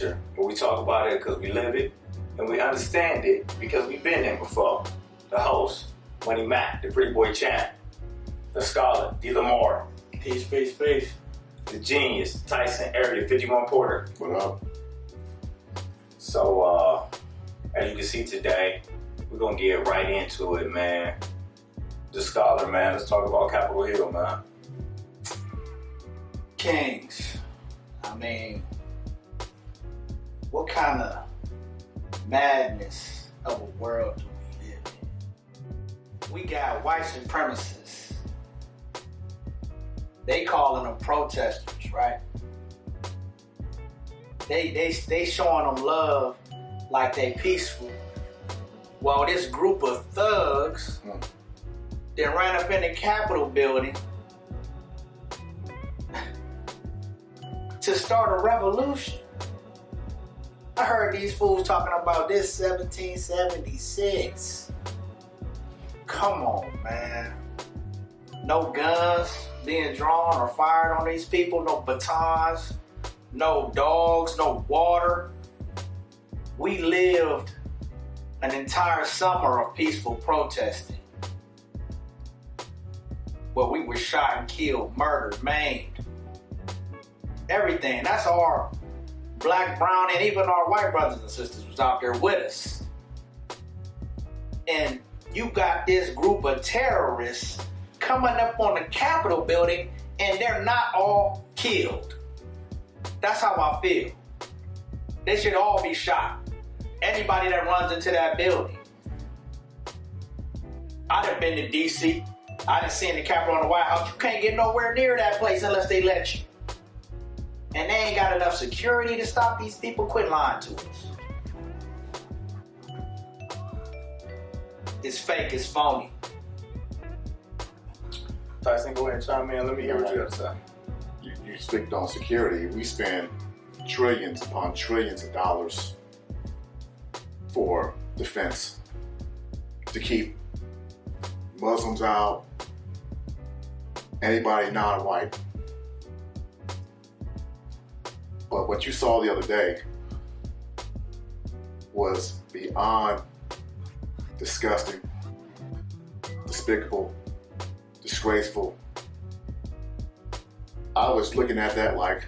ConsciousByNature, where we talk about it because we live it and we understand it because we've been there before. The host, Money Mac, the Pretty Boy Champ, the scholar, D. Lamar. Peace, peace, peace. The genius, Tyson, Area 51 Porter. What up? So, as you can see today, we're going to get right into it, man. The scholar, man. Let's talk about Capitol Hill, man. Kings. I mean, what kind of madness of a world do we live in? We got white supremacists. They calling them protesters, right? They showing them love like they peaceful. While this group of thugs that ran up in the Capitol building to start a revolution. I heard these fools talking about this 1776. Come on, man. No guns being drawn or fired on these people, no batons, no dogs, no water. We lived an entire summer of peaceful protesting where we were shot and killed, murdered, maimed. Everything. That's our black, brown, and even our white brothers and sisters was out there with us. And you got this group of terrorists coming up on the Capitol building and they're not all killed. That's how I feel. They should all be shot. Anybody that runs into that building. I done been to DC. I done seen the Capitol and the White House. You can't get nowhere near that place unless they let you. And they ain't got enough security to stop these people. Quit lying to us. It's fake, it's phony. Tyson, go ahead and chime in. Let me hear what you got to say. You speak on security. We spend trillions upon trillions of dollars for defense to keep Muslims out, anybody non-white. But what you saw the other day was beyond disgusting, despicable, disgraceful. I was looking at that like,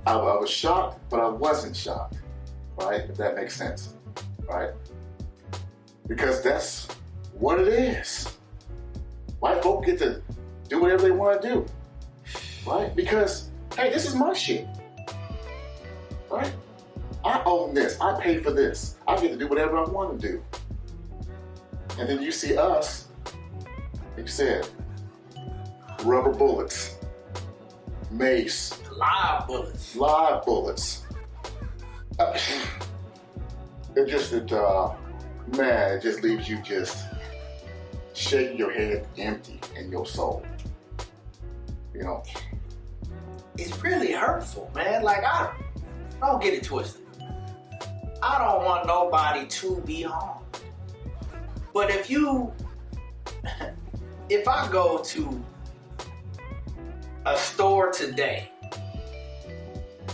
I was shocked, but I wasn't shocked, right? If that makes sense, right? Because that's what it is. White folk get to do whatever they want to do, right? Because, hey, this is my shit, right? I own this. I pay for this. I get to do whatever I want to do. And then you see us, like you said, rubber bullets, mace, Live bullets. It just, man, it just leaves you just shaking your head empty in your soul. You know? It's really hurtful, man. Like, I don't get it twisted. I don't want nobody to be harmed. But if I go to a store today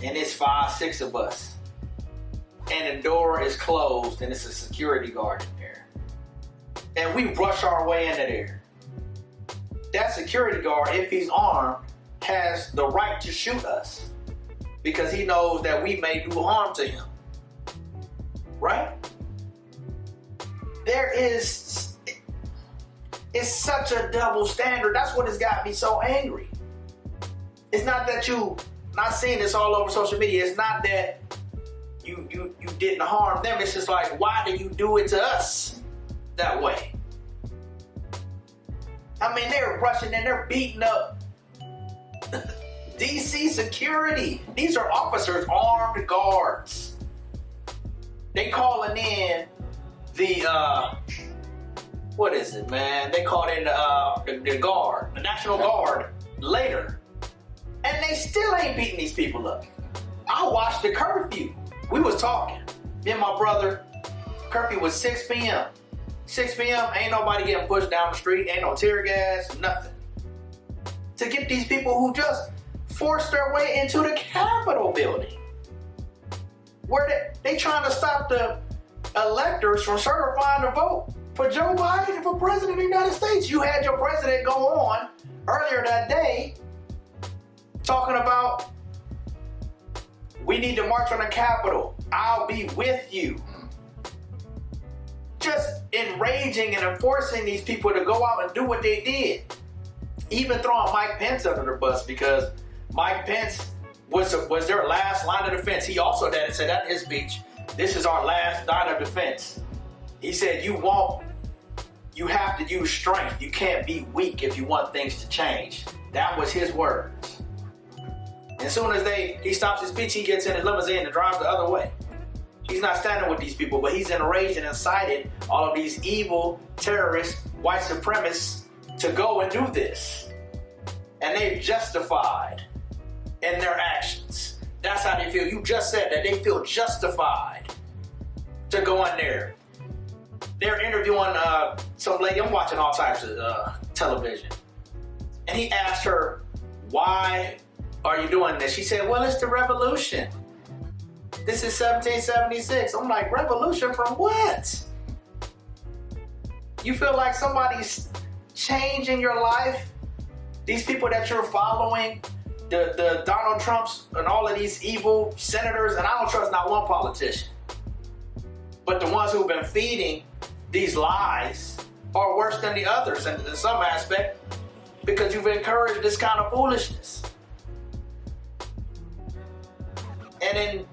and it's 5, 6 of us and the door is closed and it's a security guard in there and we rush our way into there, that security guard, if he's armed, has the right to shoot us because he knows that we may do harm to him. Right? It's such a double standard. That's what has got me so angry. It's not that you not seeing this all over social media. It's not that you didn't harm them. It's just like, why do you do it to us that way? I mean, they're rushing and they're beating up DC security. These are officers, armed guards. They calling in the what is it, man? They called in the guard, the National Guard later. And they still ain't beating these people up. I watched the curfew. We was talking. Me and my brother, curfew was 6 p.m. 6 p.m., ain't nobody getting pushed down the street, ain't no tear gas, nothing. To get these people who just forced their way into the Capitol building. where they trying to stop the electors from certifying the vote for Joe Biden for president of the United States. You had your president go on earlier that day talking about, we need to march on the Capitol. I'll be with you. Just enraging and enforcing these people to go out and do what they did. Even throwing Mike Pence under the bus, because Mike Pence was their last line of defense. He also said that in his speech, this is our last line of defense. He said, you have to use strength. You can't be weak if you want things to change. That was his words. And as soon as he stops his speech, he gets in his limousine and drives the other way. He's not standing with these people, but he's enraged and incited all of these evil terrorists, white supremacists, to go and do this. And they've justified in their actions. That's how they feel. You just said that they feel justified to go in there. They're interviewing some lady. I'm watching all types of television. And he asked her, why are you doing this? She said, well, it's the revolution. This is 1776. I'm like, revolution from what? You feel like somebody's changing your life? These people that you're following, the Donald Trumps and all of these evil senators, and I don't trust not one politician. But the ones who've been feeding these lies are worse than the others in some aspect, because you've encouraged this kind of foolishness. And then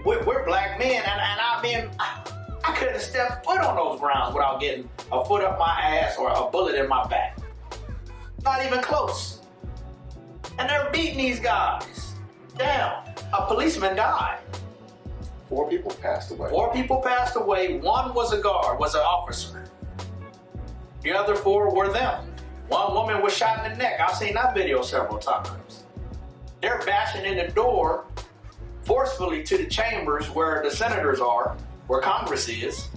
we're black men, and I mean, I couldn't step foot on those grounds without getting a foot up my ass or a bullet in my back. Not even close. And they're beating these guys down. A policeman died. 4 people passed away. 4 people passed away. 1 was a guard, was an officer. The other 4 were them. 1 woman was shot in the neck. I've seen that video several times. They're bashing in the door forcefully to the chambers where the senators are, where Congress is.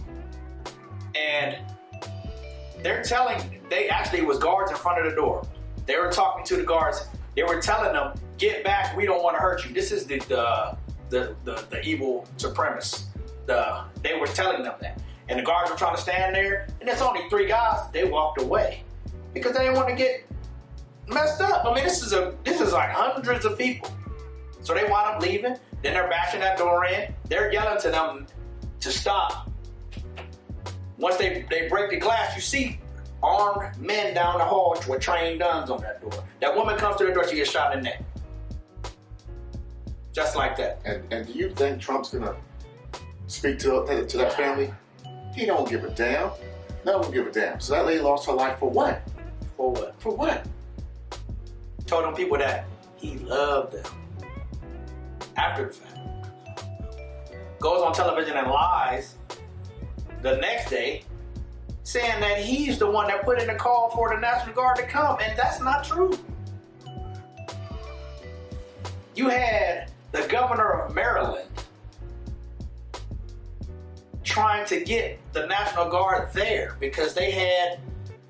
And it was guards in front of the door. They were talking to the guards. They were telling them, get back, we don't want to hurt you. This is the evil supremacists. They were telling them that. And the guards were trying to stand there, and there's only 3 guys. They walked away because they didn't want to get messed up. I mean, this is like hundreds of people. So they wound up leaving. Then they're bashing that door in. They're yelling to them to stop. Once they break the glass, you see armed men down the hall with trained guns on that door. That woman comes to the door, she gets shot in the neck. Just like that. And do you think Trump's gonna speak to that family? He don't give a damn. No one give a damn. So that lady lost her life for what? For what? For what? Told them people that he loved them. After the fact. Goes on television and lies the next day, saying that he's the one that put in the call for the National Guard to come, and that's not true. You had the governor of Maryland trying to get the National Guard there because they had,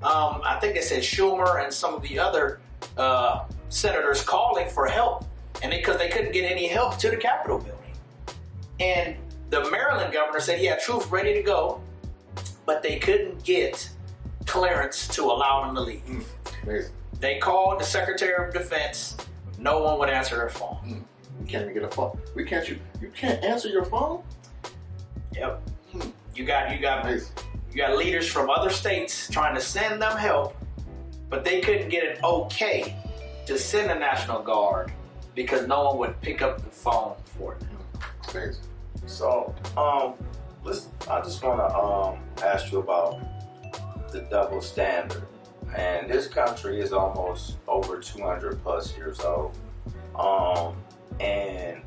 I think they said Schumer and some of the other senators calling for help, and because they couldn't get any help to the Capitol building. And the Maryland governor said he had troops ready to go, but they couldn't get clearance to allow them to leave. Amazing. They called the Secretary of Defense. No one would answer their phone. You can't even get a phone. You can't answer your phone? Yep. You got leaders from other states trying to send them help, but they couldn't get an okay to send the National Guard because no one would pick up the phone for them. Amazing. So, I just want to ask you about the double standard. And this country is almost over 200 plus years old. And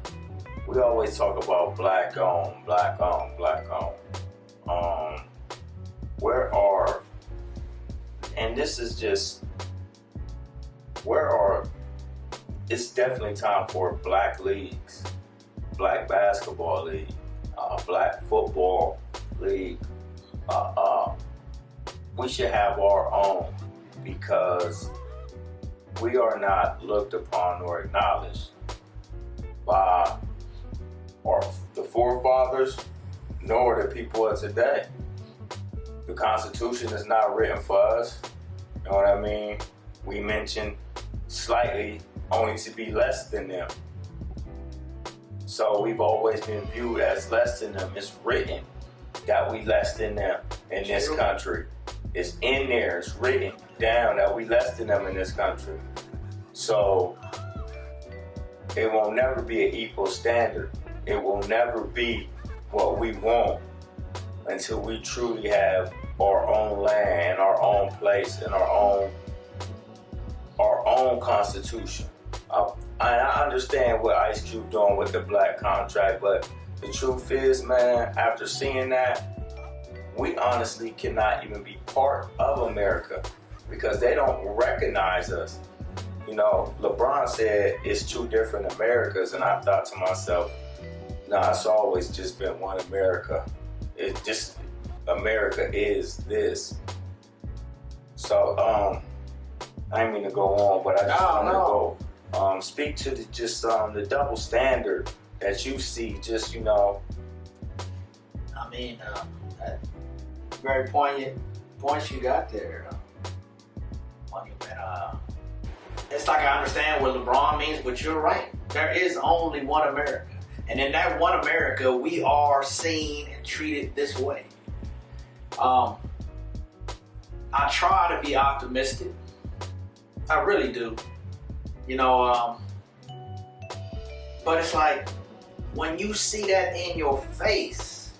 we always talk about black owned, black owned, black owned. It's definitely time for black leagues, black basketball league, black football league. We should have our own because we are not looked upon or acknowledged by or the forefathers, nor the people of today. The Constitution is not written for us. You know what I mean? We mentioned slightly only to be less than them. So we've always been viewed as less than them. It's written that we less than them in this country. It's in there, it's written down that we less than them in this country. So it will never be an equal standard. It will never be what we want until we truly have our own land, our own place, and our own constitution. I understand what Ice Cube doing with the black contract, but the truth is, man, after seeing that, we honestly cannot even be part of America because they don't recognize us. You know, LeBron said it's two different Americas, and I thought to myself, nah, it's always just been one America. It just, America is this. So, I didn't mean to go on, but I just want to go speak to the double standard that you see, just, you know. I mean, very poignant points you got there. It's like I understand what LeBron means, but you're right. There is only one America. And in that one America, we are seen and treated this way. I try to be optimistic. I really do. You know, but it's like when you see that in your face.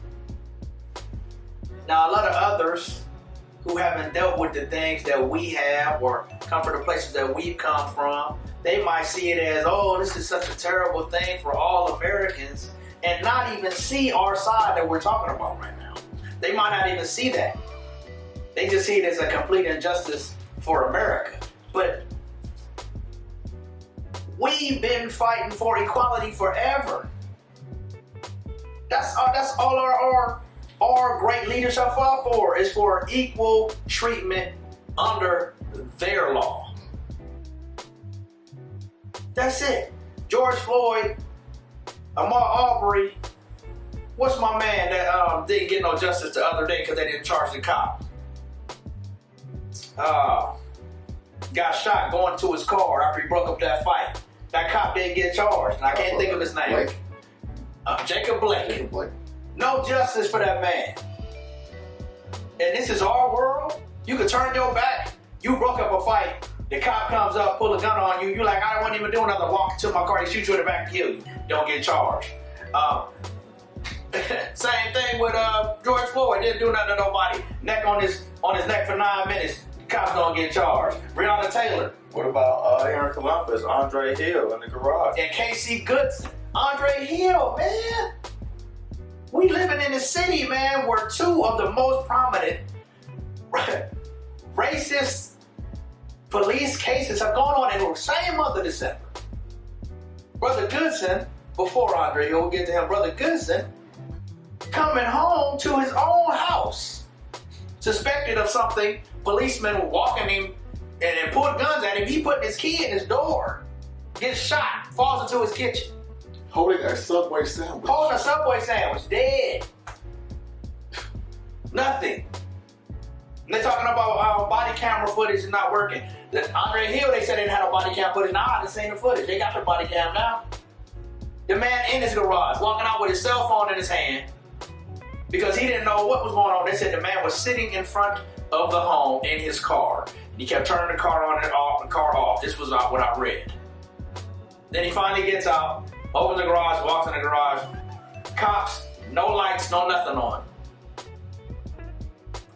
Now, a lot of others who haven't dealt with the things that we have or come from the places that we've come from, they might see it as, oh, this is such a terrible thing for all Americans, and not even see our side that we're talking about right now. They might not even see that. They just see it as a complete injustice for America. But we've been fighting for equality forever. That's all our great leaders have fought for, is for equal treatment under their law. That's it. George Floyd, Ahmaud Arbery, what's my man that didn't get no justice the other day because they didn't charge the cop? Got shot going to his car after he broke up that fight. That cop didn't get charged, and I can't think of his name. Jacob Blake. No justice for that man. And this is our world? You could turn your back. You broke up a fight. The cop comes up, pull a gun on you. You're like, I don't want to even do another walk to my car. They shoot you in the back and kill you. Don't get charged. Same thing with George Floyd. Didn't do nothing to nobody. Neck on his neck for 9 minutes. Cops don't get charged. Breonna Taylor. What about here in Columbus, Andre Hill in the garage? And Casey Goodson. Andre Hill, man. We living in a city, man, where two of the most prominent racist police cases have gone on in the same month of December. Brother Goodson, before Andre Hill, we'll get to him, Brother Goodson, coming home to his own house, suspected of something. Policemen walking him and put guns at him. He putting his key in his door, gets shot, falls into his kitchen. Holding a Subway sandwich. Holding a Subway sandwich, dead. Nothing. And they're talking about body camera footage is not working. Andre Hill, they said they didn't have no body cam footage. Nah, I didn't see the footage. They got the body cam now. The man in his garage, walking out with his cell phone in his hand because he didn't know what was going on. They said the man was sitting in front of the home in his car. And he kept turning the car on and off, the car off. This was what I read. Then he finally gets out, opens the garage, walks in the garage. Cops, no lights, no nothing on.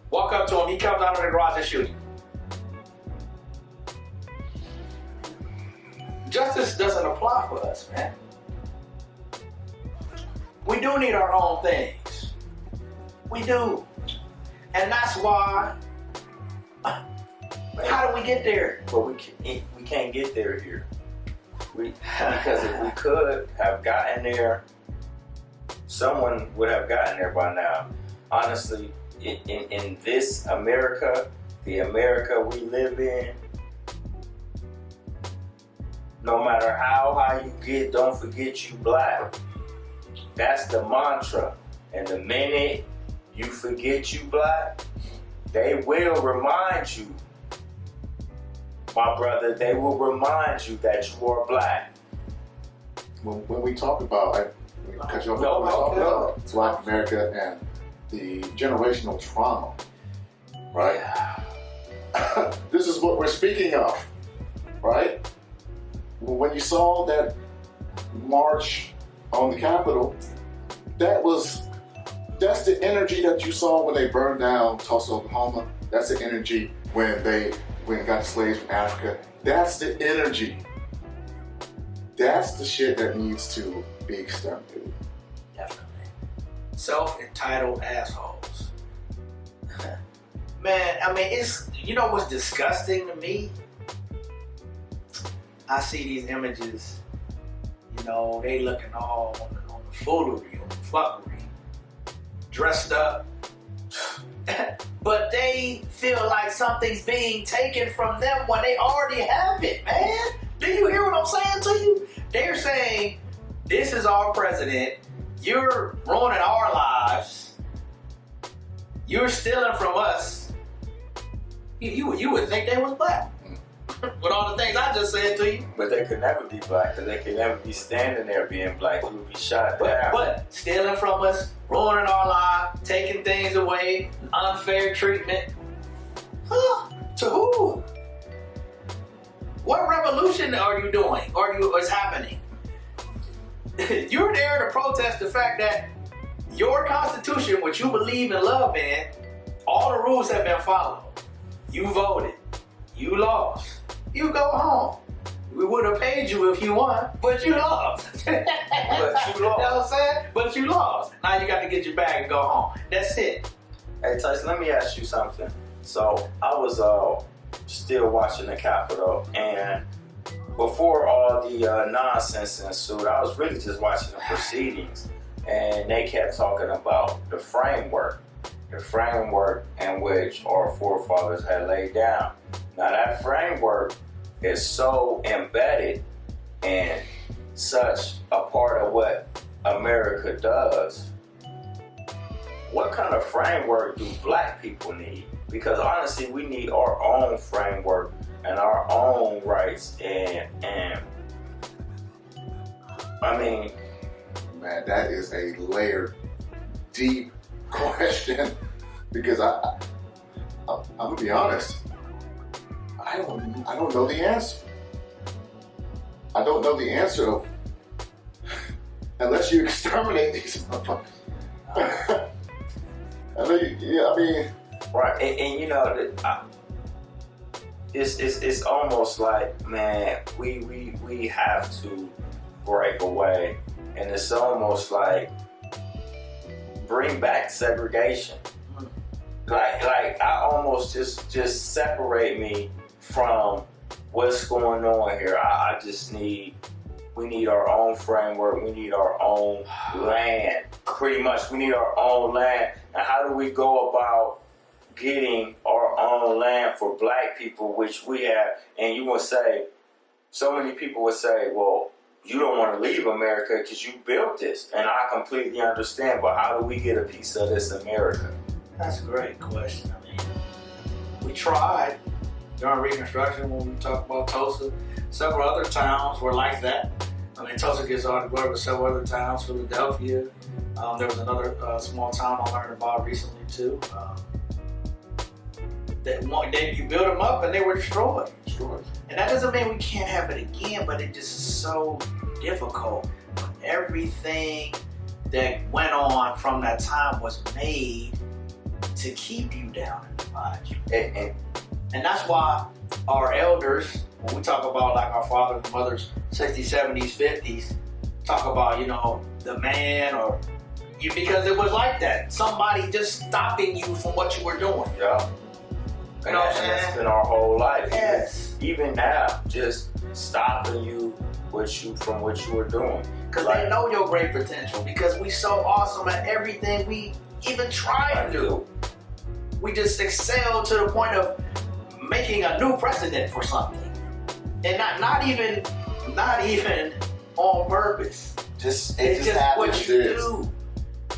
Walk up to him, he comes out of the garage and shoot him. Justice doesn't apply for us, man. We do need our own things. We do. And that's why, how do we get there? But we can't get there here. Because if we could have gotten there, someone would have gotten there by now. Honestly, in this America, the America we live in, no matter how high you get, don't forget you black. That's the mantra. And the minute you forget you black, they will remind you, my brother, they will remind you that you are black. When we talk about, because you're No, talking no. about Black America and the generational trauma, right? Yeah. This is what we're speaking of, right? When you saw that march on the Capitol, that's the energy that you saw when they burned down Tulsa, Oklahoma. That's the energy when they got slaves from Africa. That's the energy. That's the shit that needs to be exterminated. Definitely. Self-entitled assholes. Man, I mean, you know what's disgusting to me? I see these images, you know, they looking all on the foolery, on the fuckery, dressed up. But they feel like something's being taken from them when they already have it, man. Do you hear what I'm saying to you? They're saying, this is our president. You're ruining our lives. You're stealing from us. You would think they was black. With all the things I just said to you. But they could never be black, because they could never be standing there being black. We would be shot down. But stealing from us, ruining our lives, taking things away, unfair treatment. Huh? To who? What revolution are you doing? Is happening? You're there to protest the fact that your Constitution, which you believe and love in, all the rules have been followed. You voted. You lost. You go home. We would have paid you if you won, but you lost. But you lost. You know what I'm saying? But you lost. Now you got to get your bag and go home. That's it. Hey, Tyson, let me ask you something. So I was still watching the Capitol, and before all the nonsense ensued, I was really just watching the proceedings, and they kept talking about the framework in which our forefathers had laid down. Now that framework is so embedded in such a part of what America does. What kind of framework do black people need? Because honestly, we need our own framework and our own rights. And I mean, Man, that is a layered, deep question. Because I'm gonna be honest, I don't know the answer. I don't know the answer of unless you exterminate these motherfuckers. I mean, right, and you know, it's almost like, man, we have to break away, and it's almost like bring back segregation. Like I almost just separate me from what's going on here. We need our own framework. We need our own land. Pretty much, we need our own land. And how do we go about getting our own land for black people, which we have? And you would say, so many people would say, well, you don't want to leave America because you built this. And I completely understand, but how do we get a piece of this America? That's a great question. I mean, we tried during Reconstruction when we talked about Tulsa. Several other towns were like that. I mean, Tulsa gets all the glory, but several other towns, Philadelphia. There was another small town I learned about recently too. You build them up and they were destroyed. And that doesn't mean we can't have it again, but it just is so difficult. Everything that went on from that time was made to keep you down and divide you. And that's why our elders, when we talk about like our fathers and mothers, 60s, 70s, 50s, talk about, you know, the man or you, because it was like that. Somebody just stopping you from what you were doing. Yeah. You know what I'm saying? That's been our whole life. Yes. Even now, just stopping you from what you were doing. Because they know your great potential. Because we so awesome at everything we even try to do. We just excel to the point of making a new precedent for something. And not even on purpose. It's It's just happens. what you do.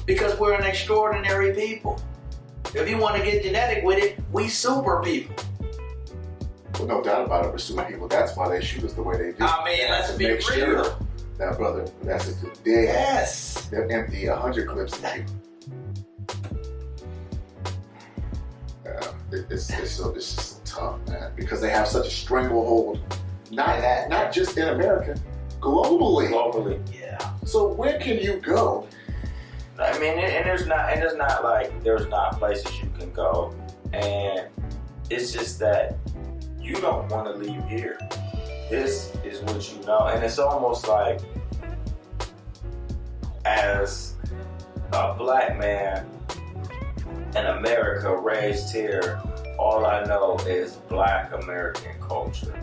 Because we're an extraordinary people. If you want to get genetic with it, we super people. Well, no doubt about it. We're super people. That's why they shoot us the way they do. I mean, let's be Make real. sure that brother, that's a good day. Yes. They'll empty 100 clips in you. It's just so tough, man, because they have such a stranglehold, not just in America, globally. Yeah. So where can you go? I mean, and there's not like there's not places you can go, and it's just that you don't want to leave here. This is what you know, and it's almost like as a black man in America raised here, all I know is black American culture,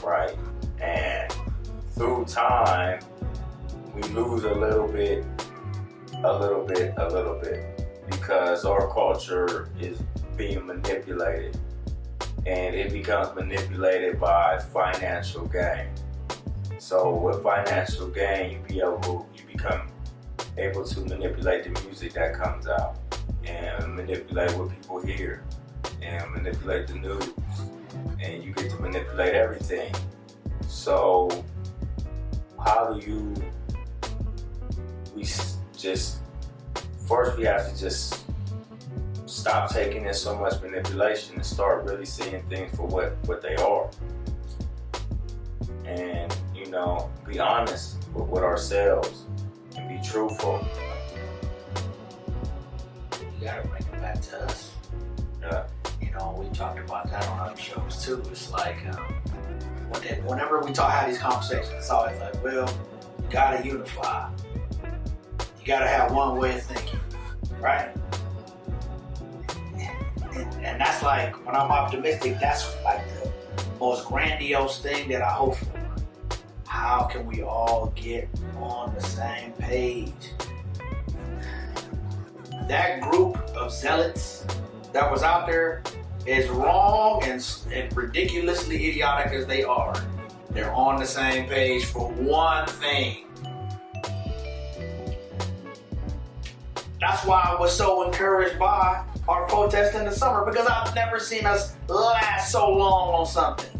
right? And through time, we lose a little bit, because our culture is being manipulated, and it becomes manipulated by financial gain. So with financial gain, you become able to manipulate the music that comes out, and manipulate what people hear, and manipulate the news, and you get to manipulate everything. So how do first we have to just stop taking in so much manipulation and start really seeing things for what they are, and be honest with ourselves and be truthful. You gotta bring it back to us. Yeah. We talked about that on other shows too. It's like whenever we have these conversations, it's always like, well, you gotta unify. You gotta have one way of thinking, right? And that's like, when I'm optimistic, that's like the most grandiose thing that I hope for. How can we all get on the same page? That group of zealots that was out there, as wrong and ridiculously idiotic as they are, they're on the same page for one thing. That's why I was so encouraged by our protest in the summer, because I've never seen us last so long on something.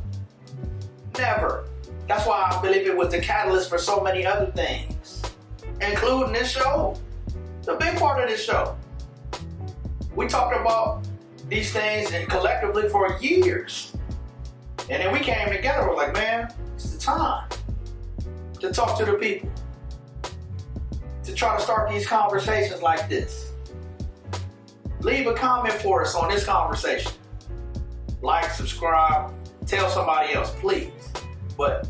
Never. That's why I believe it was the catalyst for so many other things, including this show. The big part of this show. We talked about these things and collectively for years. And then we came together, we're like, man, it's the time to talk to the people. To try to start these conversations like this. Leave a comment for us on this conversation. Like, subscribe, tell somebody else, please. But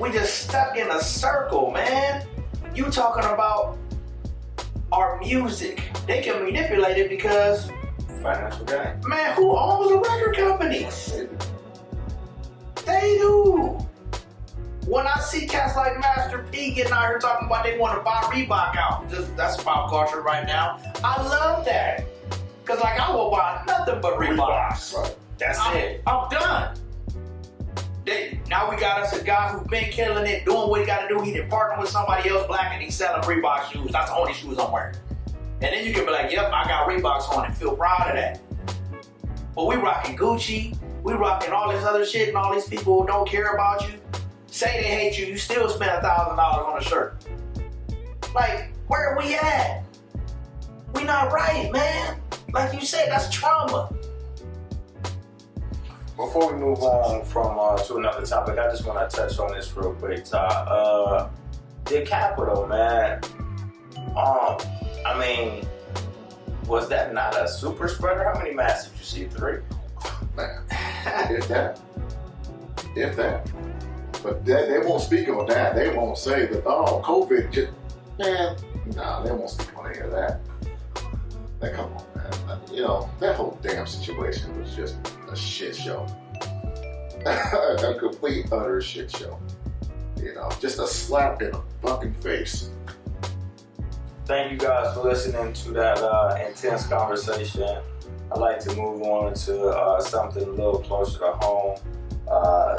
we just stuck in a circle, man. You talking about our music. They can manipulate it because Financial gain. man, who owns the record companies? They do. When I see cats like Master P getting out here talking about they want to buy Reebok out, that's pop culture right now. I love that. Because like, I will buy nothing but Reeboks. Right. That's it. I'm done. Now we got us a guy who's been killing it, doing what he got to do. He done partnered with somebody else black and he's selling Reebok shoes. That's the only shoes I'm wearing. And then you can be like, yep, I got Reeboks on and feel proud of that. But we rocking Gucci, we rocking all this other shit, and all these people who don't care about you, say they hate you, you still spend $1,000 on a shirt. Like, where are we at? We not right, man. Like you said, that's trauma. Before we move on from to another topic, I just want to touch on this real quick, Todd. The Capitol, man. I mean, was that not a super spreader? How many masks did you see? 3? Man, if that. But they won't speak on that. They won't say that, oh, COVID just, man, nah, they won't speak on any of that. Like, come on, man. That whole damn situation was just a shit show. A complete, utter shit show. Just a slap in the fucking face. Thank you guys for listening to that intense conversation. I'd like to move on to something a little closer to home.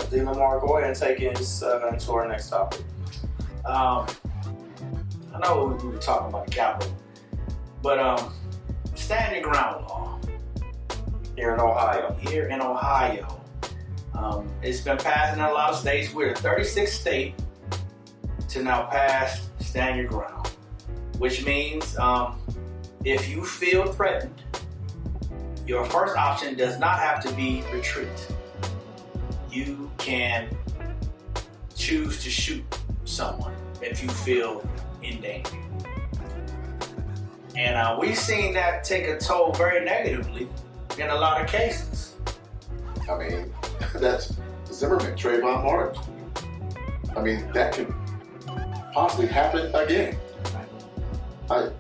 D. Lamar, go ahead and take us into our next topic. I know we were talking about the Capitol, but stand your ground law Here in Ohio. here in Ohio. It's been passed in a lot of states. We're the 36th state to now pass stand your ground, which means if you feel threatened, your first option does not have to be retreat. You can choose to shoot someone if you feel in danger. And we've seen that take a toll very negatively in a lot of cases. I mean, that's Zimmerman, Trayvon Martin. I mean, that could possibly happen again. Man.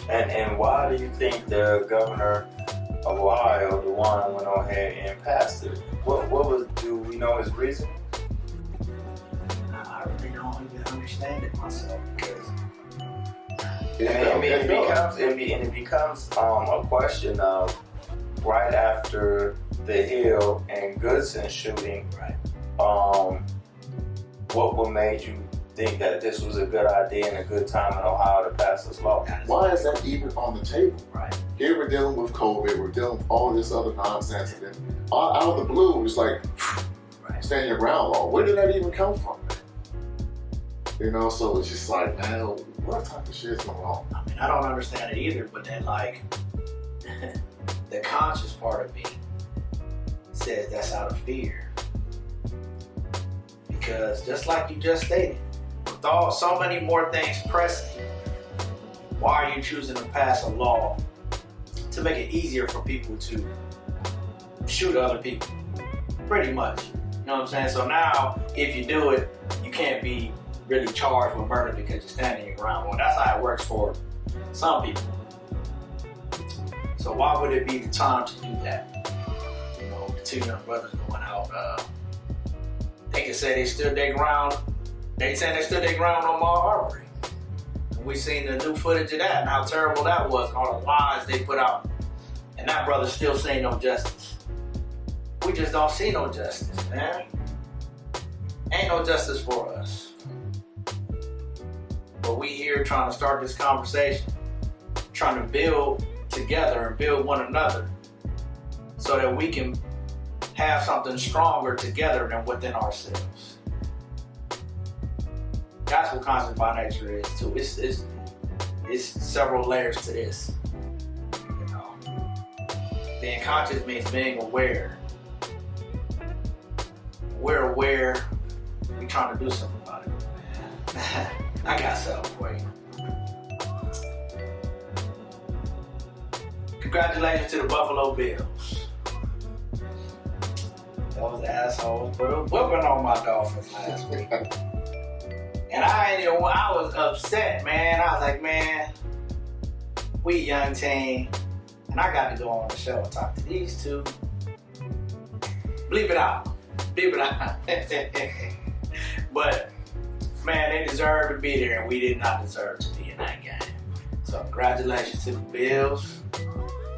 And why do you think the governor of Ohio, DeWine, went on ahead and passed it? Do we know his reason? I really don't even understand it myself because It becomes a question of right after the Hill and Goodson shooting, right. What would made you think that this was a good idea and a good time in Ohio to pass this law? Why is that even on the table? Right. Here we're dealing with COVID, we're dealing with all this other nonsense, and then out of the blue, it's like, Right. stand your ground law. Where did that even come from? You know, so it's just like, man, what type of shit is going on? I mean, I don't understand it either, but then like the conscious part of me says that's out of fear. Because just like you just stated, with so many more things pressing, why are you choosing to pass a law to make it easier for people to shoot other people? Pretty much. You know what I'm saying? So now, if you do it, you can't be really charged with murder because you're standing your ground. Well, that's how it works for some people. So why would it be the time to do that? You know, the two young brothers going out, they can say they stood their ground. They saying they stood their ground on Mall Arbery. And we seen the new footage of that and how terrible that was and all the lies they put out. And that brother's still saying no justice. We just don't see no justice, man. Ain't no justice for us. But we here trying to start this conversation, trying to build together and build one another so that we can have something stronger together than within ourselves. That's what conscious by nature is too. It's several layers to this. You know, being conscious means being aware. We're aware. We trying to do something about it. I got something for you. Congratulations to the Buffalo Bills. Those assholes put a whooping on my Dolphins last week. And I was upset, man. I was like, man, we young team. And I got to go on the show and talk to these two. Bleep it out. Bleep it out. But, man, they deserve to be there, and we did not deserve to be in that game. So congratulations to the Bills.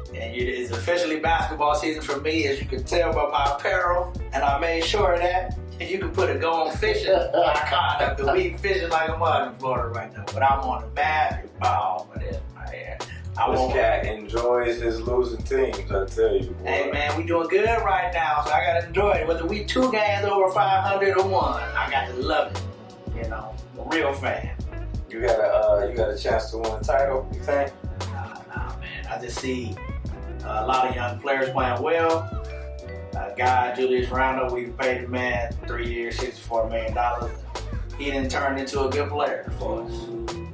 And it is officially basketball season for me, as you can tell by my apparel. And I made sure of that. And you can put a go on fishing icon up, because we fishing like a mud in Florida right now. But I'm on the basketball for this, man. This cat enjoys his losing teams, I tell you. Boy. Hey, man, we doing good right now, so I got to enjoy it. Whether we 2 games over 500 or 1, I got to love it. You know, a real fan. You got a chance to win a title, you think? Nah, man. I just see a lot of young players playing well. Guy, Julius Randle, we paid the man 3 years, $64 million. He didn't turn into a good player for us.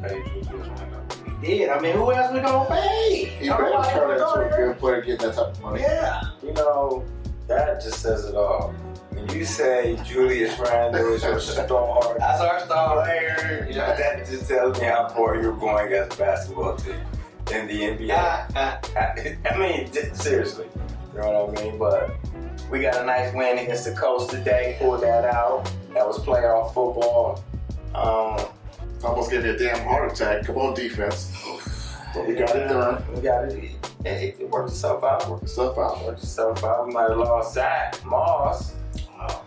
Hey, Julius Randle. He did. I mean, who else we gonna pay? He better turn into a good player, get that type of money. Yeah. You know, that just says it all. When you say Julius Randle is your star, That's our star player, you know, that just tells me how far you're going as a basketball team in the NBA. I mean, seriously, you know what I mean? But we got a nice win against the Colts today. Pulled that out. That was playoff football. Almost gave me a damn heart attack. Come on, defense. But we got it done. We got it. it worked itself out. Work yourself out. Worked itself out. We might have lost Zach Moss. Wow.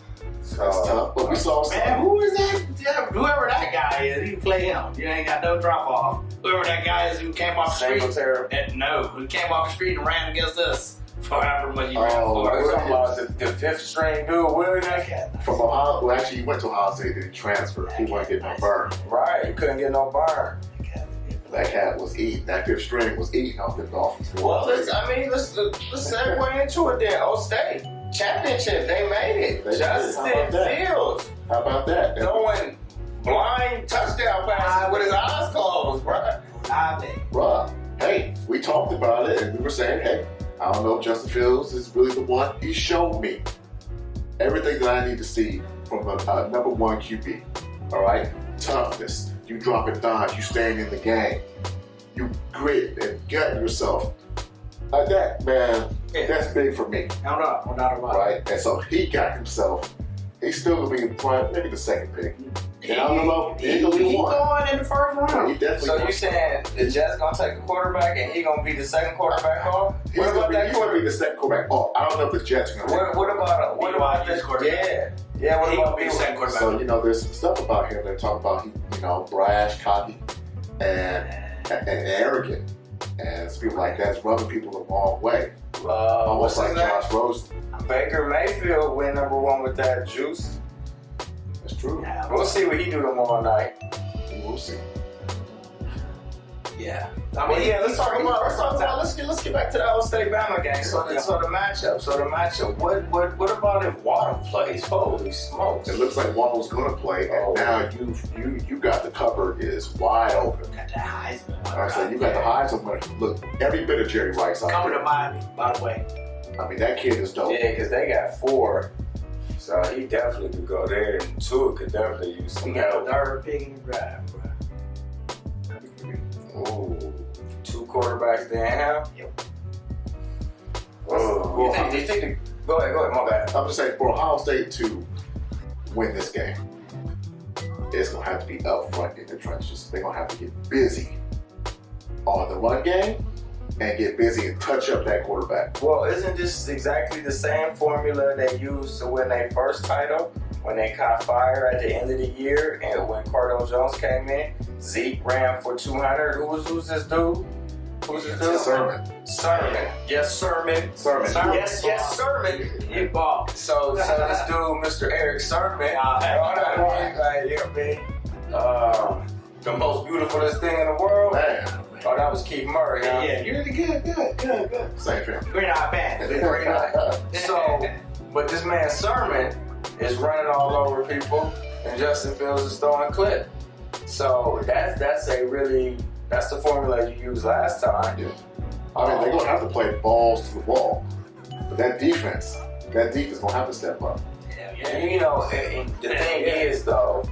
That's tough. But we saw Man, some. who is that? Yeah, whoever that guy is, you can play him. You ain't got no drop off. Whoever that guy is who came off the street. Who came off the street and ran against us for however much he ran for. We're talking about the fifth string dude, Willie that From Ohio, well, actually, he went to Ohio State, then he transferred. He wasn't getting no burn. Right, he couldn't get no burn. That cat was eating. That fifth string was eating off the Dolphins. Well, let's segue into it then. State championship, they made it. They Justin did. Fields How about that? throwing blind touchdown passes with his eyes closed, bro. Bruh, hey, we talked about it and we were saying, hey, I don't know if Justin Fields is really the one. He showed me everything that I need to see from a number one QB. All right? Toughness. You dropping dimes. You staying in the game. You grit and gut yourself. Like that, man, that's big for me. No doubt about it. Right? And so he got himself, he's still going to be in prime, maybe the second pick. And I don't know, he's going to be one. going in the first round. He definitely So you saying the Jets gonna take a quarterback and he gonna be the second quarterback off? He's What about that going to be the second quarterback off. I don't know if the Jets are going to take What about this quarterback? Yeah. What about the second quarterback? So, there's some stuff about him. They're talking about he, brash, cocky, and arrogant. And it's people like that's rubbing people the wrong way. Almost like Josh Rosen. Baker Mayfield went number one with that juice. That's true. Yeah. We'll see what he do tomorrow night. We'll see. Yeah. Let's get back to the Ohio State Bama game. So the matchup. What about if Waddle plays? Holy smokes! It looks like Waddle's going to play, and now you got the cupboard is wide open. Got the Heisman. I said you got the Heisman winner. Look, every bit of Jerry Rice out Coming there. to Miami, by the way. I mean, that kid is dope. Yeah, because they got 4. So he definitely could go there, and Tua could definitely use some We got help. the third pick in the draft, bro. Ooh, 2 quarterbacks there, Yep. Oh, do you think go ahead, my bad. I'm just saying, for Ohio State to win this game, it's going to have to be up front in the trenches. They're going to have to get busy on the run game and get busy and touch up that quarterback. Well, isn't this exactly the same formula they used to win their first title? When they caught fire at the end of the year, and when Cardinal Jones came in, Zeke ran for 200. Who's this dude? Who's this dude? Sermon. Yes, Sermon. Yes, Sermon. He ball. So this dude, Mr. Eric Sermon, the most beautifulest thing in the world. Man. Oh, that was Keith Murray, huh? Yeah, you're really good. Same thing. Green eye band. The green eye. So, but this man Sermon is running all over people, and Justin Fields is throwing clip. So that's the formula you used last time. Yeah. I mean, they're going to have to play balls to the wall. But that defense going to have to step up. And, the thing is, though,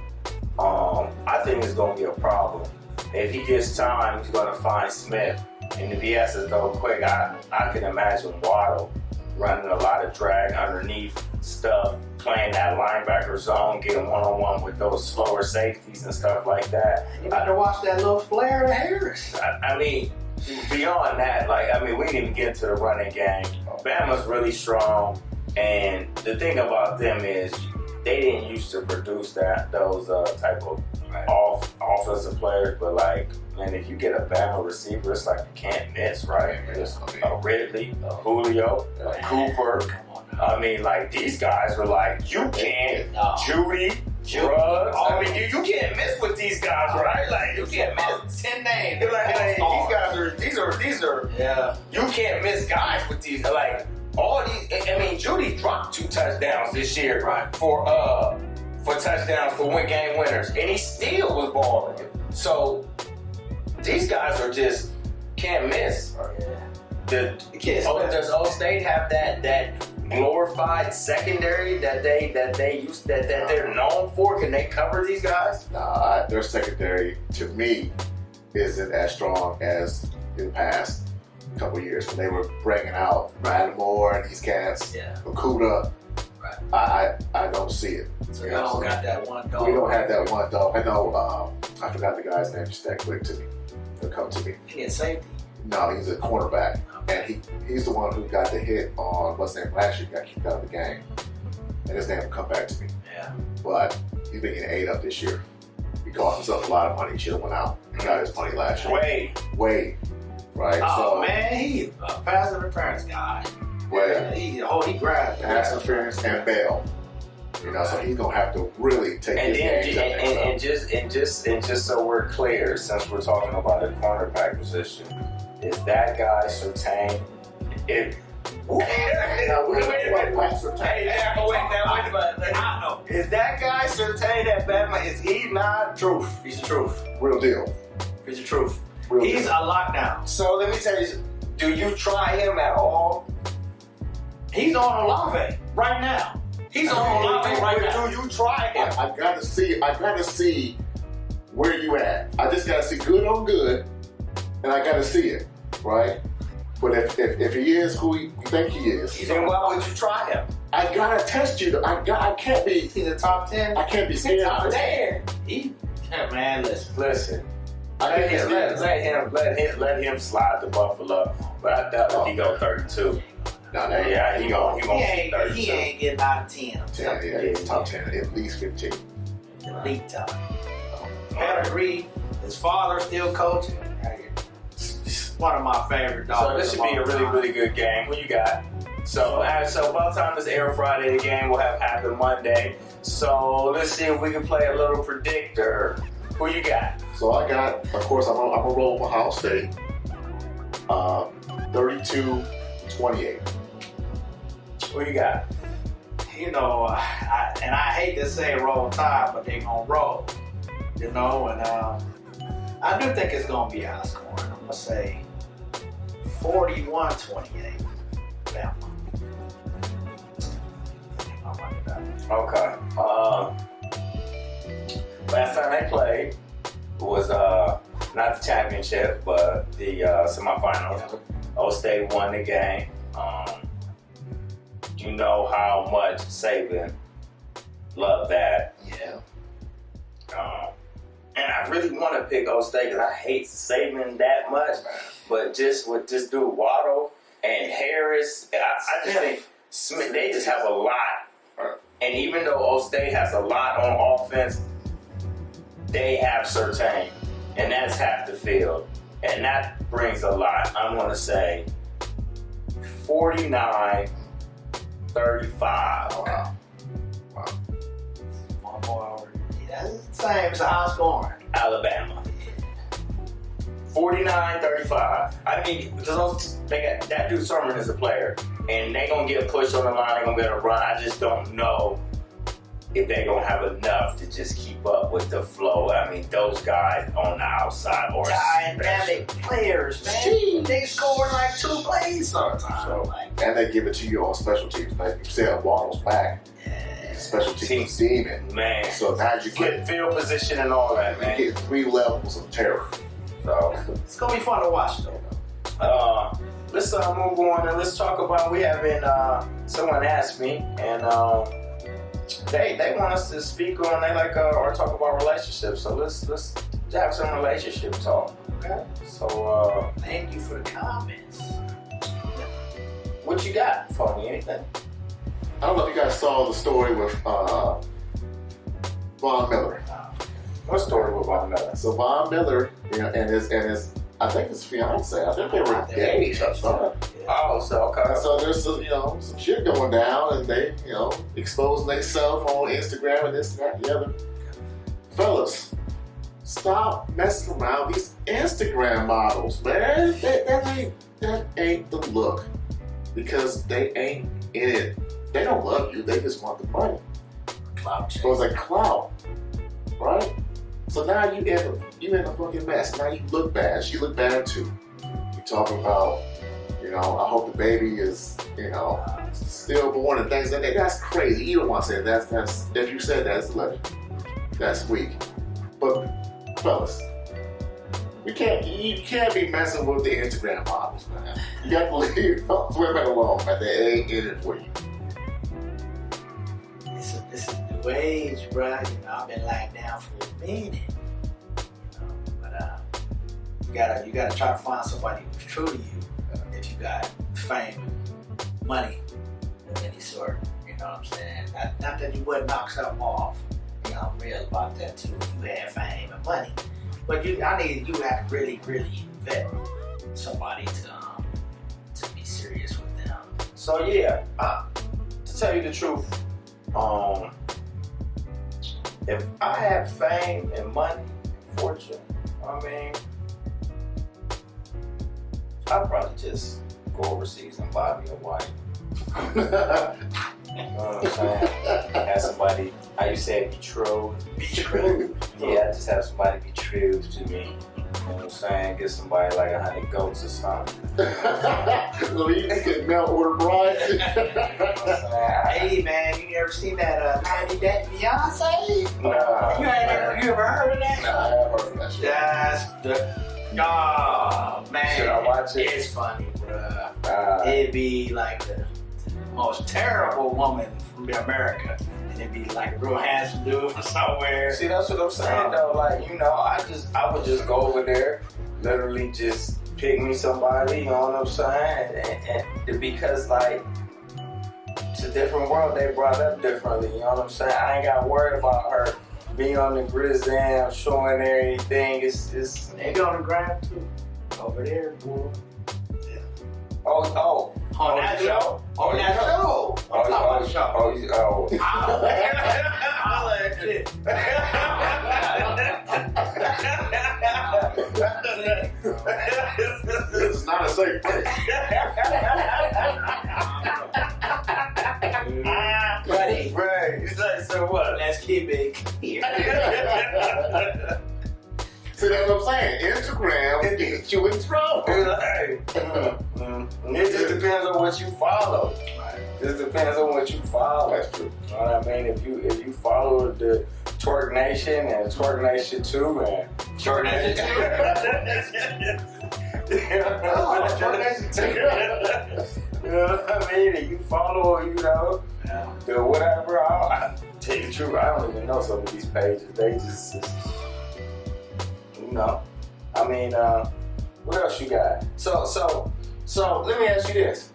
I think it's going to be a problem. If he gets time, he's going to find Smith. And if he has to go quick, I can imagine Waddle running a lot of drag underneath stuff, playing that linebacker zone, getting one-on-one with those slower safeties and stuff like that. You got to watch that little flare to Harris. I mean, beyond that, we didn't even get to the running game. Bama's really strong, and the thing about them is they didn't used to produce those type of offensive players, but man, if you get a Bama receiver, it's like you can't miss, right? Just a Ridley, a Julio, a Cooper. These guys are you can't. Judy, Ruggs. You can't miss with these guys, right? You can't miss. 10 names. These are. Yeah. You can't miss guys with these. All these. Judy dropped 2 touchdowns this year, right? For touchdowns for game winners, and he still was balling. So these guys are just can't miss. Does Ohio State have that glorified secondary that they're known for? Can they cover these guys? Nah, their secondary to me isn't as strong as in the past couple of years when they were bringing out Lattimore and these cats, Okuda. I don't see it. So y'all don't got that one dog. We don't have that one dog. I know. I forgot the guy's name just that quick to me. It'll come to me. He a safety. No, he's a cornerback. and he's the one who got the hit on what's his name last year, got kicked out of the game, and his name will come back to me. Yeah. But he's been getting ate up this year. He cost himself a lot of money. He should have went out and got his money last year. Wade, right? Oh so, man, he a pass interference guy. Yeah. He grabbed pass interference and bail. You know, so he's gonna have to really take And his then, game. and just so we're clear, since we're talking about the cornerback position, is that guy Surtain? If Wait a minute. is that guy Surtain at Batman? Is he not truth? He's the truth. Real deal. He's the truth. Real He's deal. a lockdown. So let me tell you, do you try him at all? He's on Olave right now. He's on Olave right now. Do you try him? I gotta see where you at. I just gotta see good on good, and I gotta see it, right? But if he is who you think he is, Then why would you try him? I gotta test you. I can't be. He's a top 10. I can't be scared. Top 10. Man, listen. Let him slide to Buffalo. But I doubt if he go 32. No, Yeah, he gonna see 32. He ain't getting out of 10. 10, it's top 10, at least 15. Elite time. Pedigree. His father still coaching. One of my favorite dogs. So this should be a really, really good game. Who you got? So by the time this air Friday, the game will have happened Monday. So let's see if we can play a little predictor. Who you got? So I got, of course, I'm gonna roll for Ohio State. 32-28. Who you got? You know, I hate to say roll tide, but they gonna roll. You know, and I do think it's gonna be high scoring. I'm gonna say 41-28. Bama. Okay. Last time they played was not the championship, but the semifinals. O State won the game. You know how much Saban loved that. Yeah. And I really want to pick O State because I hate Saban that much. But just with this dude Waddle and Harris, I just think Smith, they just have a lot. And even though O State has a lot on offense, they have Surtain, and that's half the field. And that brings a lot. I'm going to say 49-35. Wow. One more hour. That's the same as high scoring. Alabama. 49-35. I mean, because that dude Sermon is a player, and they gonna get pushed on the line. They're gonna be able to run. I just don't know if they're gonna have enough to just keep up with the flow. I mean, those guys on the outside are dynamic players, man. They score like 2 plays sometimes. So, and they give it to you on special teams. Like you said, Waddle's back. Special teams demon. Man. So now you get field position and all that, man. You get 3 levels of terror. So it's gonna be fun to watch, though. Let's move on and let's talk about. We have been. Someone asked me, and they want us to speak on. They like or talk about relationships. So let's have some relationship talk. Okay. So thank you for the comments. What you got for me? Anything? I don't know if you guys saw the story with Von Miller. What story with Von Miller? So Von Miller, you know, and his I think his fiance. I think they were engaged. I thought. Oh, so okay. And so there's some, some shit going down, and they, exposing themselves on Instagram and this and that and the other. Fellas, stop messing around with these Instagram models, man. That ain't the look, because they ain't in it. They don't love you. They just want the money. Clout. So it's like clout, right? So now you in a fucking mess. Now you look bad. She look bad too. You talking about, I hope the baby is, stillborn and things like that. That's crazy. You don't want to say that's if you said that's legend. That's weak. But fellas, you can't be messing with the Instagram models, man. You got to leave those women alone, man. They ain't in it for you. This is new age, bro. I've been lying down for a minute. But you gotta try to find somebody who's true to you. if you got fame, money of any sort. You know what I'm saying? Not that you wouldn't knock something off. You know, I'm real about that too. If you had fame and money, but you have to really, really vet somebody to be serious with them. So yeah, to tell you the truth, if I had fame and money, and fortune, I mean, I'd probably just go overseas and buy me a wife. You know what I'm saying? Have somebody, how you say it, betrothed. Yeah, I just have somebody betrothed to me. You know what I'm saying? Get somebody like 100 goats or something. Well, you just get mail order bride. Hey man, you ever seen that 90 Day Fiance? Nah. You ever heard of that? Nah, I have heard of that shit. That's man. Should I watch it? It's funny, bruh. It'd be like the most terrible woman from America. And it'd be like a real handsome dude from somewhere. See, that's what I'm saying though. Like, you know, I would just go over there, literally just pick me somebody, you know what I'm saying? And because like, it's a different world, they brought up differently, you know what I'm saying? I ain't got to worry about her being on the grizzam, showing everything. It's They go on the gram too. Over there, boy. oh. On that show. On that show. I'm talking about the show. I like it. This is not a safe place. Buddy. Right. It's like, so what? Let's keep it here. See, that's what I'm saying. Instagram gets you in trouble. It just depends on what you follow. It just depends on what you follow. That's true. You know what I mean? If you follow the Twerk Nation and Twerk Nation 2 and Twerk Nation 2. Twerk Nation 2. You know what I mean? And you follow, you know, the whatever. I tell you the truth, I don't even know some of these pages. They just you know. I mean, what else you got? So let me ask you this.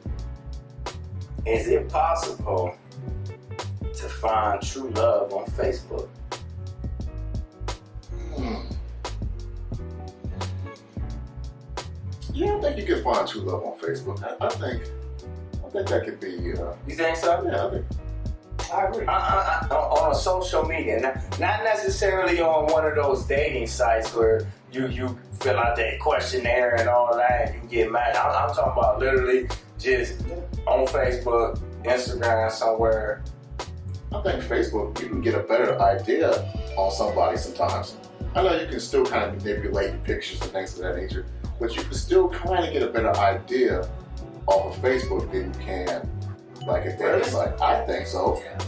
Is it possible to find true love on Facebook? Yeah, I think you can find true love on Facebook. I think that could be. You think so? Yeah, I think. I agree. On a social media, not necessarily on one of those dating sites where you fill out that questionnaire and all that and you get mad. I'm talking about literally just on Facebook, Instagram, somewhere. I think Facebook, you can get a better idea on somebody sometimes. I know you can still kind of manipulate the pictures and things of that nature, but you can still kind of get a better idea off of Facebook than you can, like if they're just like, I think so. Yeah.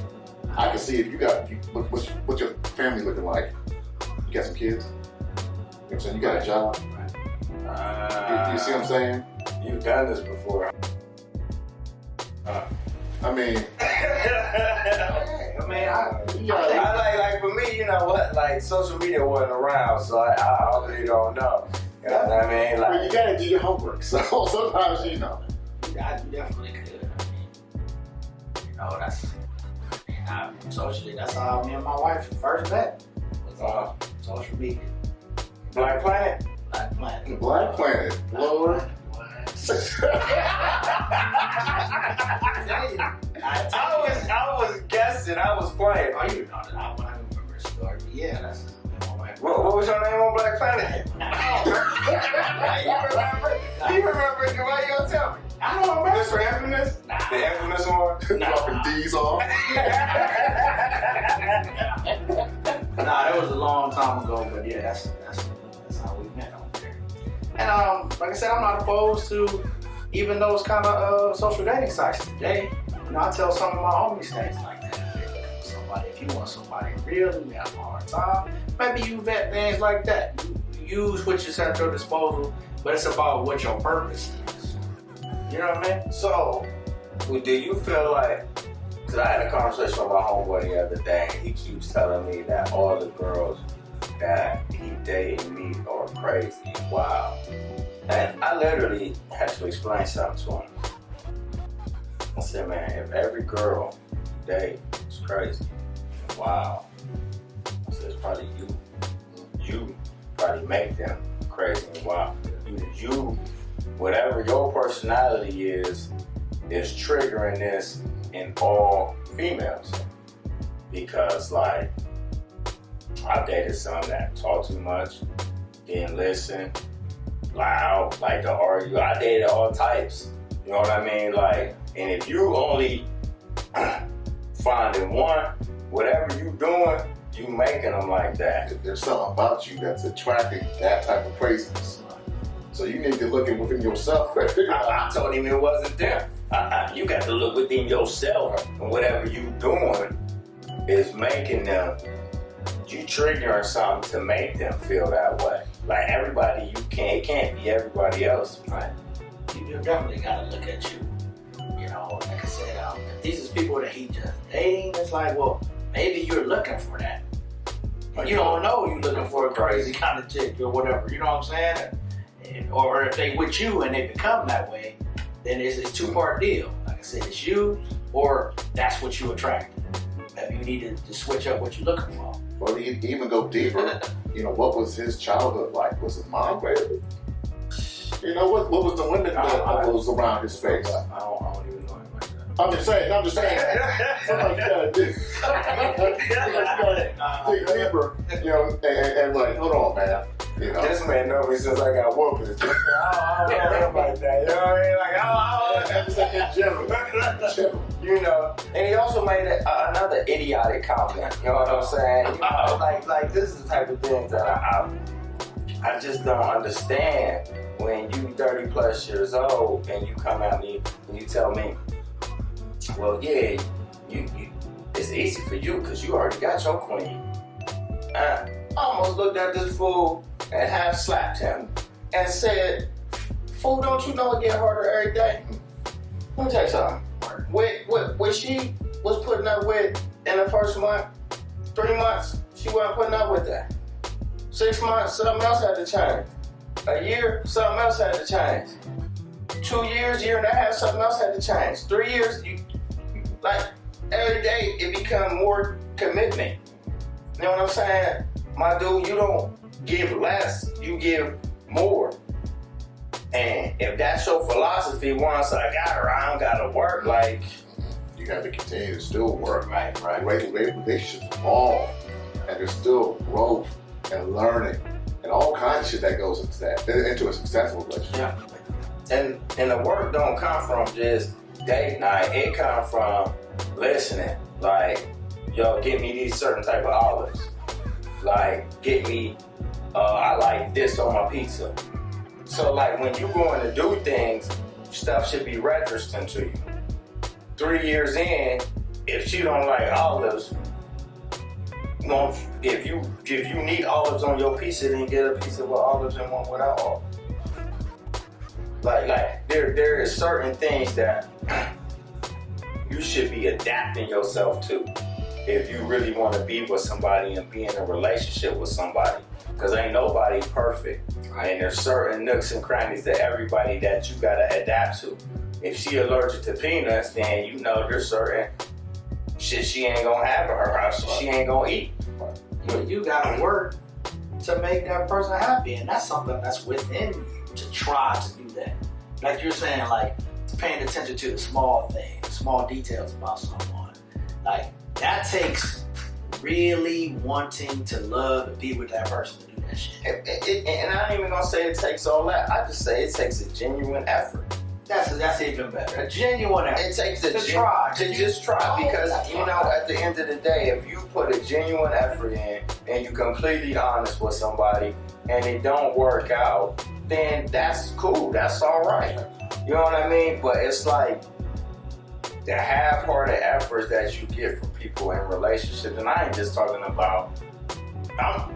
I can see if you got, what's your family looking like? You got some kids? You know what I'm saying? You got a job? You see what I'm saying? You've done this before. I mean, like for me, you know what? Like social media wasn't around, so I really don't know. You know what I mean? Like, well, you gotta do your homework. So sometimes, you know. I definitely could. I mean, you know, socially, that's how me and my wife first met. Was on social media. Black Planet? Black Planet. Black Planet. Lord. I was guessing. I was playing. Oh, you know that. I don't remember the story. But yeah, that's my wife. What was your name on Black Planet? You remember? Why you gonna tell me? I don't remember. This for infamous? Nah. The infamous one? Dropping D's off. Nah, that was a long time ago, but yeah, that's how we met on there. And like I said, I'm not opposed to even those kind of social dating sites today. You know, I tell some of my homies things like that. Somebody, if you want somebody real, you have a hard time. Maybe you vet things like that. You use what you at your disposal, but it's about what your purpose is. You know what I mean? So, do you feel like, because I had a conversation with my homeboy the other day, and he keeps telling me that all the girls that he dated me are crazy. Wow. And I literally had to explain something to him. I said, man, if every girl you date is crazy, wow. I said, it's probably you. You probably make them crazy and wild. You, whatever your personality is triggering this in all females. Because, like, I've dated some that talk too much, didn't listen, loud, like to argue. I dated all types. You know what I mean? Like, and if you only finding one, whatever you doing, you making them like that. There's something about you that's attracting that type of craziness. So you need to look within yourself. I told him it wasn't them. You got to look within yourself, and whatever you doing is making them, you triggering something to make them feel that way. Like everybody, it can't be everybody else. Right. You definitely got to look at you. You know, like I said, if these is people that he just dating, it's like, well, maybe you're looking for that. But you don't know you're looking for a crazy kind of chick or whatever. You know what I'm saying? Or if they with you and they become that way, then it's a two-part deal. Like I said, it's you or that's what you attract. Maybe you need to switch up what you're looking for. Or even go deeper. You know, what was his childhood like? Was his mom crazy? You know, what was the women that was around his face? I don't even know him like that. I'm just saying. Sometimes you gotta dig deeper, you know, and like, hold on, man. You know, this man know me since I got whoopers. I don't know him like that. You know what I mean? Like, just like in general. You know, and he also made another idiotic comment. You know what I'm saying? You know, like this is the type of things that I just don't understand. When you 30 plus years old and you come at me and you tell me, well, yeah, you it's easy for you because you already got your queen. I almost looked at this fool and half slapped him and said, fool, don't you know it get harder every day? Let me tell you something. What she was putting up with in the first month, 3 months, she wasn't putting up with that. 6 months, something else had to change. A year, something else had to change. 2 years, year and a half, something else had to change. 3 years, like every day it become more commitment. You know what I'm saying? My dude, you don't give less, you give more. And if that's your philosophy, once I got her, I don't gotta work. Like, you have to continue to still work. Right. Relationships evolve, and there's still growth and learning and all kinds of shit that goes into that, into a successful relationship. Yeah. And the work don't come from just date night. It come from listening. Like, yo, get me these certain type of olives. Like, get me, I like this on my pizza. So, like, when you going to do things, stuff should be registering to you. 3 years in, if she don't like olives, if you need olives on your pizza, then get a pizza with olives and one without olives. Like there is certain things that you should be adapting yourself to if you really want to be with somebody and be in a relationship with somebody. Because ain't nobody perfect. And there's certain nooks and crannies that everybody that you gotta adapt to. If she allergic to peanuts, then you know there's certain shit she ain't gonna have in her house. She ain't gonna eat. You gotta work to make that person happy, and that's something that's within you to try to do that. Like you're saying, like paying attention to the small things, small details about someone. Like that takes really wanting to love and be with that person to do that shit. And I ain't even gonna say it takes all that. I just say it takes a genuine effort. That's even better. A genuine effort. It takes a try. To just try, because you know, at the end of the day, if you put a genuine effort in and you're completely honest with somebody and it don't work out, then that's cool. That's all right. You know what I mean? But it's like the half-hearted efforts that you get from people in relationships, and I ain't just talking about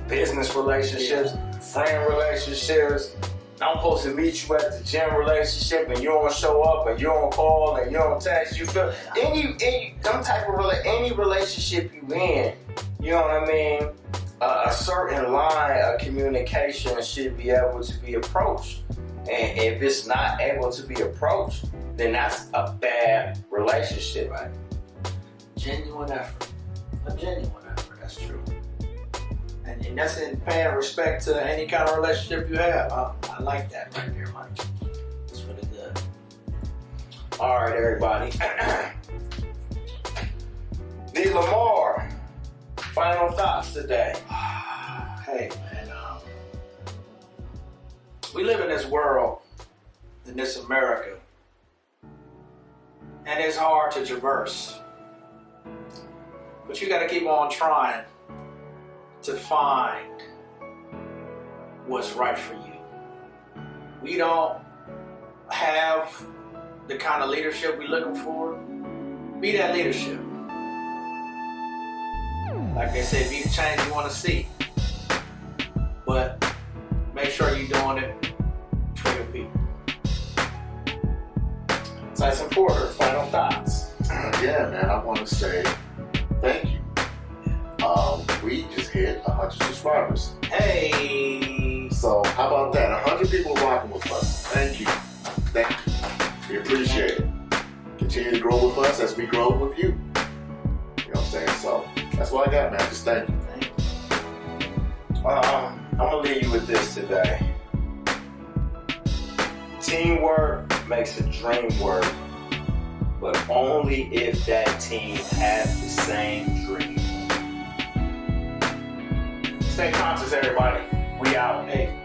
business relationships, friend relationships. I'm supposed to meet you at the gym relationship, and you don't show up, and you don't call, and you don't text. You feel any relationship you in, you know what I mean? A certain line of communication should be able to be approached, And if it's not able to be approached, then that's a bad relationship. Right. Genuine effort. A genuine effort, that's true. And that's in paying respect to any kind of relationship you have. I like that right there, Mike. That's really good. All right, everybody. D. Lamar, final thoughts today. Hey, man. We live in this world, in this America, and it's hard to traverse. But you got to keep on trying to find what's right for you. We don't have the kind of leadership we're looking for. Be that leadership. Like they say, be the change you want to see. But make sure you're doing it for your people. Tyson Porter, final thoughts. Yeah, man, I want to say thank you. We just hit 100 subscribers. Hey! So how about that? 100 people rocking with us. Thank you. Thank you. We appreciate it. Continue to grow with us as we grow with you. You know what I'm saying? So that's what I got, man. Just thank you. I'm going to leave you with this today. Teamwork makes a dream work, but only if that team has the same dream. Stay conscious, everybody. We out. Hey.